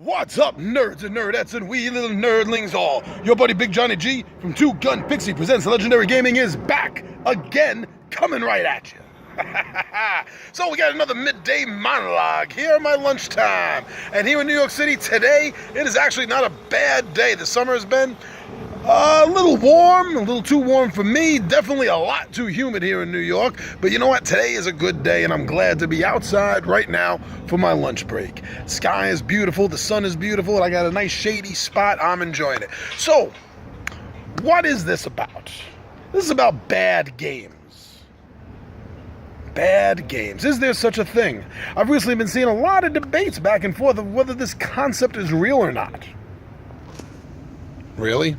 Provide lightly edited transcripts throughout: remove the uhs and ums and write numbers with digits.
What's up, nerds and nerdettes and wee little nerdlings all? Your buddy Big Johnny G from Two Gun Pixie Presents Legendary Gaming is back again, coming right at you. So we got another midday monologue here at my lunchtime. And here in New York City today, it is actually not a bad day. The summer has been a little warm, a little too warm for me. Definitely a lot too humid here in New York. But you know what? Today is a good day, and I'm glad to be outside right now for my lunch break. Sky is beautiful, the sun is beautiful, and I got a nice shady spot. I'm enjoying it. So, what is this about? This is about bad games. Bad games. Is there such a thing? I've recently been seeing a lot of debates back and forth of whether this concept is real or not. Really?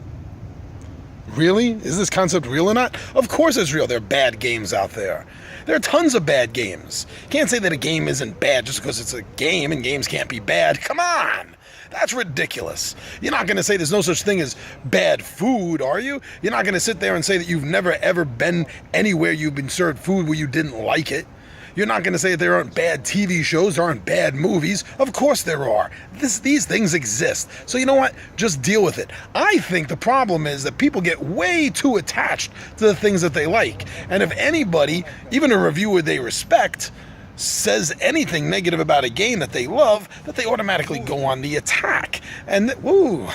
Really? Is this concept real or not? Of course it's real. There are bad games out there. There are tons of bad games. Can't say that a game isn't bad just because it's a game and games can't be bad. Come on! That's ridiculous. You're not going to say there's no such thing as bad food, are you? You're not going to sit there and say that you've never ever been anywhere you've been served food where you didn't like it. You're not going to say that there aren't bad TV shows, there aren't bad movies. Of course there are. These things exist. So you know what? Just deal with it. I think the problem is that people get way too attached to the things that they like. And if anybody, even a reviewer they respect, says anything negative about a game that they love, that they automatically go on the attack. And woo,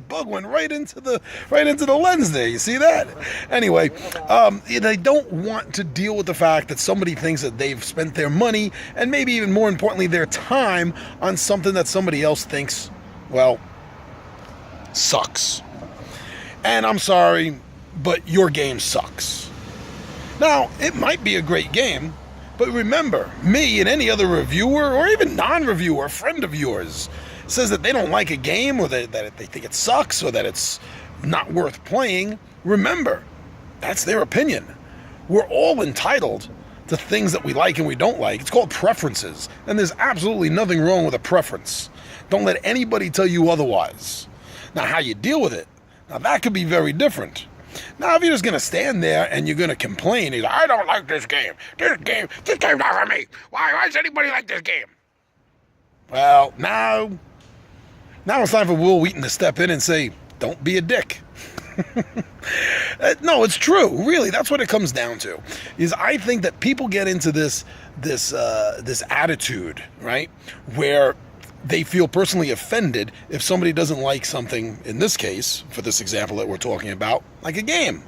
bug went right into the lens there. You see that? Anyway, they don't want to deal with the fact that somebody thinks that they've spent their money and maybe even more importantly their time on something that somebody else thinks, well, sucks. And I'm sorry, but your game sucks. Now, it might be a great game, but remember, me and any other reviewer or even non-reviewer, friend of yours, says that they don't like a game or that they think it sucks or that it's not worth playing. Remember, that's their opinion. We're all entitled to things that we like and we don't like. It's called preferences, and there's absolutely nothing wrong with a preference. Don't let anybody tell you otherwise. Now, how you deal with it, now that could be very different. Now, if you're just going to stand there and you're going to complain, I don't like this game. This game's not for me. Why does anybody like this game? Well, now it's time for Will Wheaton to step in and say, don't be a dick. No, it's true. Really, that's what it comes down to. Is I think that people get into this attitude, right, where they feel personally offended if somebody doesn't like something, in this case, for this example that we're talking about, like a game.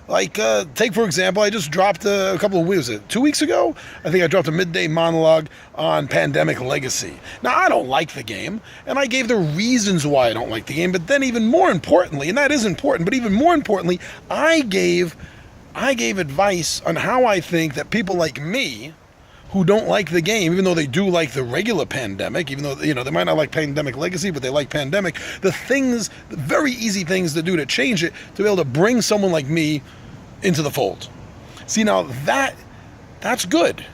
Like, take for example, I just dropped a couple of weeks, 2 weeks ago? I think I dropped a midday monologue on Pandemic Legacy. Now, I don't like the game, and I gave the reasons why I don't like the game, but then even more importantly, and that is important, but even more importantly, I gave advice on how I think that people like me, who don't like the game, even though they do like the regular Pandemic, even though, they might not like Pandemic Legacy, but they like Pandemic, the very easy things to do to change it, to be able to bring someone like me into the fold. See, now that's good.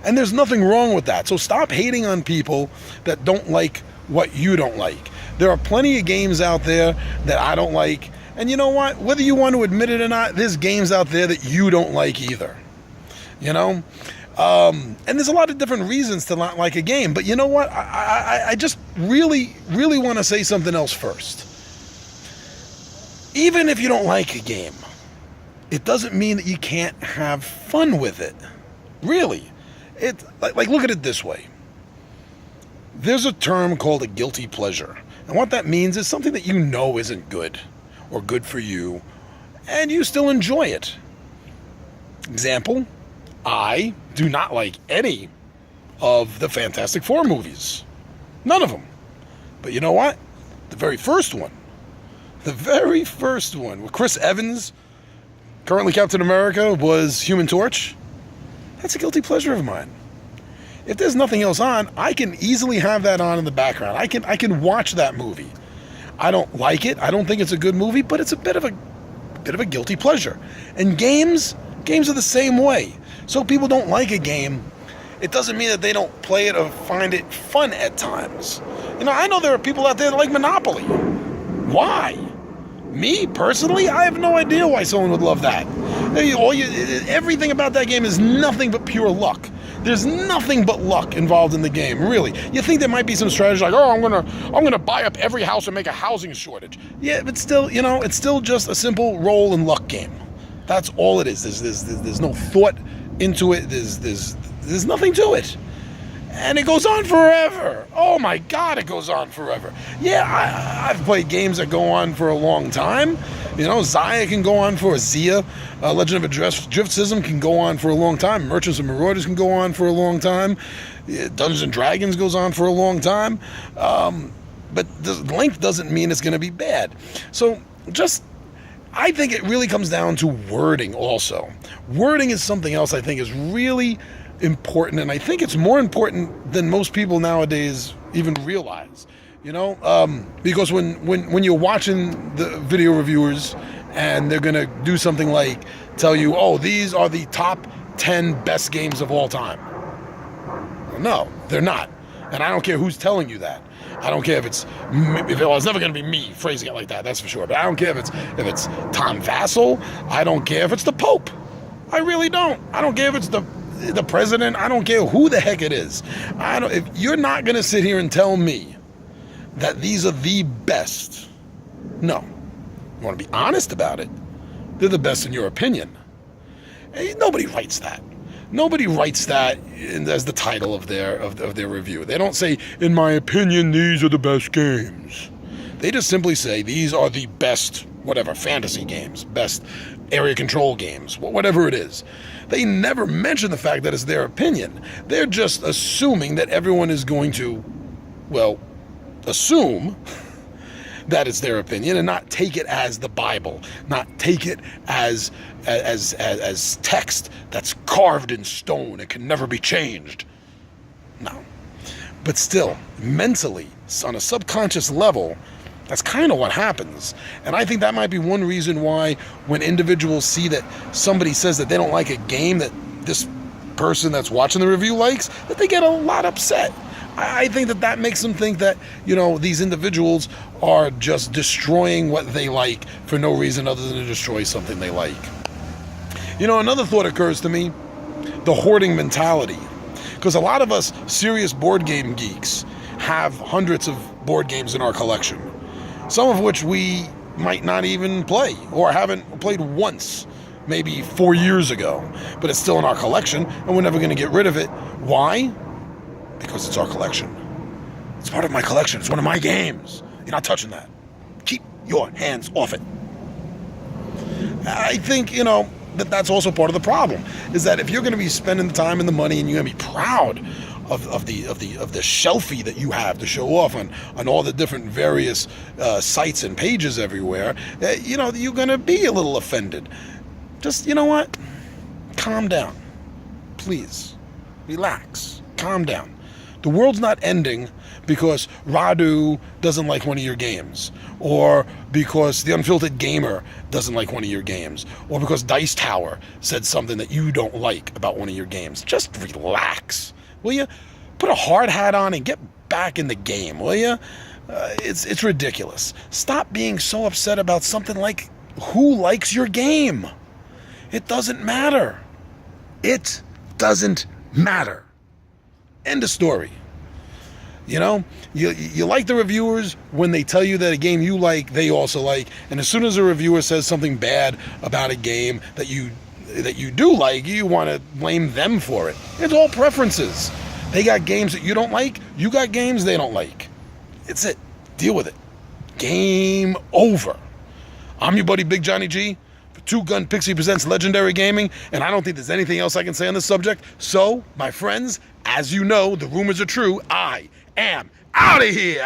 And there's nothing wrong with that. So stop hating on people that don't like what you don't like. There are plenty of games out there that I don't like. And you know what? Whether you want to admit it or not, there's games out there that you don't like either. And there's a lot of different reasons to not like a game, but you know what? I just really, really want to say something else first. Even if you don't like a game, it doesn't mean that you can't have fun with it. Really. Like look at it this way. There's a term called a guilty pleasure. And what that means is something that you know isn't good or good for you, and you still enjoy it. Example, I do not like any of the Fantastic Four movies. None of them. But you know what? The very first one with Chris Evans, currently Captain America, was Human Torch. That's a guilty pleasure of mine. If there's nothing else on, I can easily have that on in the background. I can watch that movie. I don't like it. I don't think it's a good movie, but it's a bit of a guilty pleasure. And games are the same way. So people don't like a game, it doesn't mean that they don't play it or find it fun at times. I know there are people out there that like Monopoly. Why? Me, personally, I have no idea why someone would love that. Everything about that game is nothing but pure luck. There's nothing but luck involved in the game, really. You think there might be some strategy like, oh, I'm gonna buy up every house and make a housing shortage. Yeah, but still, it's still just a simple roll and luck game. That's all it is. There's no thought into it. There's nothing to it. And it goes on forever. Oh my God, it goes on forever. Yeah, I've played games that go on for a long time. Zia can go on for Zia. Legend of Drift System can go on for a long time. Merchants and Marauders can go on for a long time. Dungeons and Dragons goes on for a long time. But the length doesn't mean it's going to be bad. So I think it really comes down to wording also. Wording is something else I think is really important, and I think it's more important than most people nowadays even realize. Because when you're watching the video reviewers and they're gonna do something like tell you, oh, these are the top 10 best games of all time. No, they're not, and I don't care who's telling you that. I don't care if it's never going to be me phrasing it like that, that's for sure. But I don't care if it's Tom Vassell. I don't care if it's the Pope. I really don't. I don't care if it's the president. I don't care who the heck it is. If you're not going to sit here and tell me that these are the best, no. You want to be honest about it. They're the best in your opinion. Nobody writes that. Nobody writes that as the title of their review. They don't say, in my opinion, these are the best games. They just simply say, these are the best, whatever, fantasy games, best area control games, whatever it is. They never mention the fact that it's their opinion. They're just assuming that everyone is going to, assume that it's their opinion and not take it as the Bible, not take it as text that's carved in stone and can never be changed. No. But still, mentally, on a subconscious level, that's kind of what happens. And I think that might be one reason why when individuals see that somebody says that they don't like a game that this person that's watching the review likes, that they get a lot upset. I think that makes them think that, these individuals are just destroying what they like for no reason other than to destroy something they like. Another thought occurs to me, the hoarding mentality. Because a lot of us serious board game geeks have hundreds of board games in our collection, some of which we might not even play or haven't played once, maybe 4 years ago, but it's still in our collection and we're never going to get rid of it. Why? Because it's our collection. It's part of my collection. It's one of my games. You're not touching that. Keep your hands off it. I think, that's also part of the problem, is that if you're going to be spending the time and the money and you're going to be proud of the shelfie that you have to show off on all the different various sites and pages everywhere, you're going to be a little offended. Just, what? Calm down. Please. Relax. Calm down. The world's not ending because Radu doesn't like one of your games, or because the Unfiltered Gamer doesn't like one of your games, or because Dice Tower said something that you don't like about one of your games. Just relax, will you? Put a hard hat on and get back in the game, will you? It's ridiculous. Stop being so upset about something like who likes your game. It doesn't matter. It doesn't matter. End of story. You like the reviewers when they tell you that a game you like, they also like. And as soon as a reviewer says something bad about a game that you do like, you want to blame them for it. It's all preferences. They got games that you don't like. You got games they don't like. It's it. Deal with it. Game over. I'm your buddy Big Johnny G. Two Gun Pixie presents Legendary Gaming, and I don't think there's anything else I can say on this subject. So, my friends, as you know, the rumors are true. I am out of here.